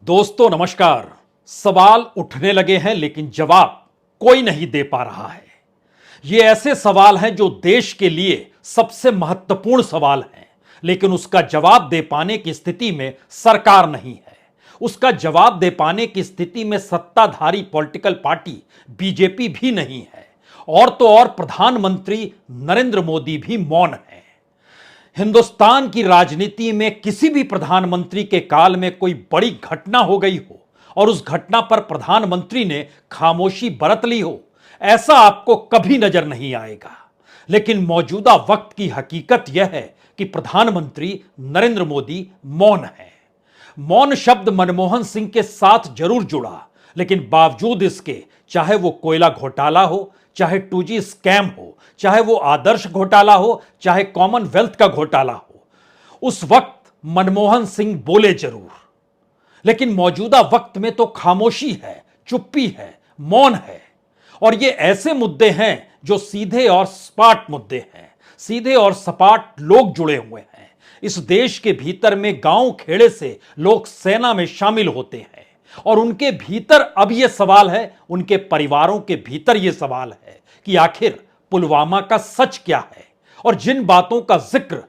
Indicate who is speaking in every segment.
Speaker 1: दोस्तों नमस्कार। सवाल उठने लगे हैं लेकिन जवाब कोई नहीं दे पा रहा है। ये ऐसे सवाल हैं जो देश के लिए सबसे महत्वपूर्ण सवाल हैं, लेकिन उसका जवाब दे पाने की स्थिति में सरकार नहीं है। उसका जवाब दे पाने की स्थिति में सत्ताधारी पॉलिटिकल पार्टी बीजेपी भी नहीं है, और तो और प्रधानमंत्री नरेंद्र मोदी भी मौन है। हिंदुस्तान की राजनीति में किसी भी प्रधानमंत्री के काल में कोई बड़ी घटना हो गई हो और उस घटना पर प्रधानमंत्री ने खामोशी बरत ली हो, ऐसा आपको कभी नजर नहीं आएगा। लेकिन मौजूदा वक्त की हकीकत यह है कि प्रधानमंत्री नरेंद्र मोदी मौन है। मौन शब्द मनमोहन सिंह के साथ जरूर जुड़ा, लेकिन बावजूद इसके, चाहे वो कोयला घोटाला हो, चाहे 2G स्कैम हो, चाहे वो आदर्श घोटाला हो, चाहे कॉमनवेल्थ का घोटाला हो, उस वक्त मनमोहन सिंह बोले जरूर। लेकिन मौजूदा वक्त में तो खामोशी है, चुप्पी है, मौन है। और ये ऐसे मुद्दे हैं जो सीधे और सपाट मुद्दे हैं। सीधे और सपाट लोग जुड़े हुए हैं। इस देश के भीतर में गांव खेड़े से लोग सेना में शामिल होते हैं, और उनके भीतर अब यह सवाल है, उनके परिवारों के भीतर यह सवाल है कि आखिर पुलवामा का सच क्या है। और जिन बातों का जिक्र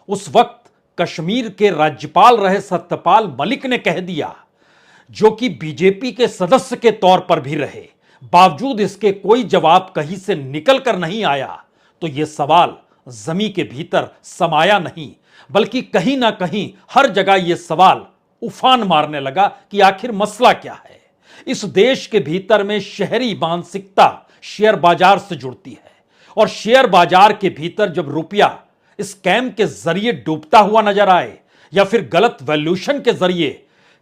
Speaker 1: उस वक्त कश्मीर के राज्यपाल रहे सत्यपाल मलिक ने कह दिया, जो कि बीजेपी के सदस्य के तौर पर भी रहे, बावजूद इसके कोई जवाब कहीं से निकल कर नहीं आया, तो यह सवाल जमीन के भीतर समाया नहीं, बल्कि कहीं ना कहीं हर जगह यह सवाल उफान मारने लगा कि आखिर मसला क्या है। इस देश के भीतर में शहरी मानसिकता शेयर बाजार से जुड़ती है, और शेयर बाजार के भीतर जब रुपया स्कैम के जरिए डूबता हुआ नजर आए, या फिर गलत वैल्यूएशन के जरिए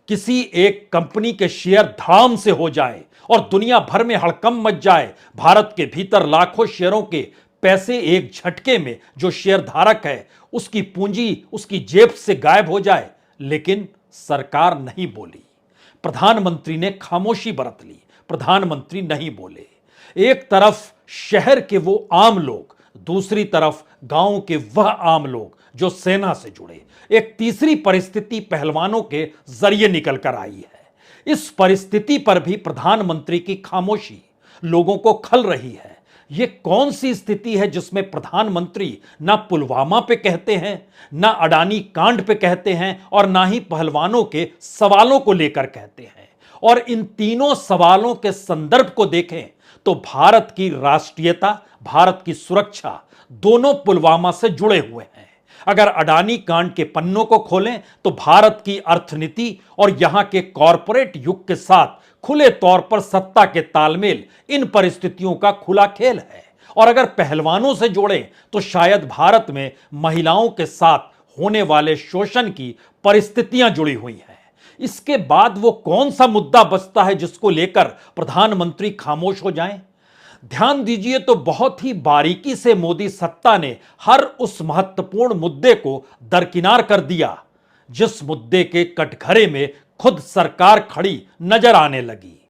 Speaker 1: किसी एक कंपनी के शेयर धाम से हो जाए और दुनिया भर में हड़कंप मच जाए, भारत के भीतर लाखों शेयरों के पैसे एक झटके में जो शेयर धारक है उसकी पूंजी उसकी जेब से गायब हो जाए, लेकिन सरकार नहीं बोली। प्रधानमंत्री ने खामोशी बरत ली, प्रधानमंत्री नहीं बोले। एक तरफ शहर के वो आम लोग, दूसरी तरफ गांव के वह आम लोग जो सेना से जुड़े। एक तीसरी परिस्थिति पहलवानों के जरिए निकल कर आई है। इस परिस्थिति पर भी प्रधानमंत्री की खामोशी लोगों को खल रही है। यह कौन सी स्थिति है जिसमें प्रधानमंत्री ना पुलवामा पे कहते हैं, ना अडानी कांड पे कहते हैं, और ना ही पहलवानों के सवालों को लेकर कहते हैं। और इन तीनों सवालों के संदर्भ को देखें तो भारत की राष्ट्रीयता, भारत की सुरक्षा दोनों पुलवामा से जुड़े हुए हैं। अगर अडानी कांड के पन्नों को खोलें तो भारत की अर्थनीति और यहां के कॉरपोरेट युग के साथ खुले तौर पर सत्ता के तालमेल इन परिस्थितियों का खुला खेल है। और अगर पहलवानों से जोड़ें तो शायद भारत में महिलाओं के साथ होने वाले शोषण की परिस्थितियां जुड़ी हुई हैं। इसके बाद वो कौन सा मुद्दा बचता है जिसको लेकर प्रधानमंत्री खामोश हो जाएं? ध्यान दीजिए तो बहुत ही बारीकी से मोदी सत्ता ने हर उस महत्वपूर्ण मुद्दे को दरकिनार कर दिया जिस मुद्दे के कटघरे में खुद सरकार खड़ी नजर आने लगी।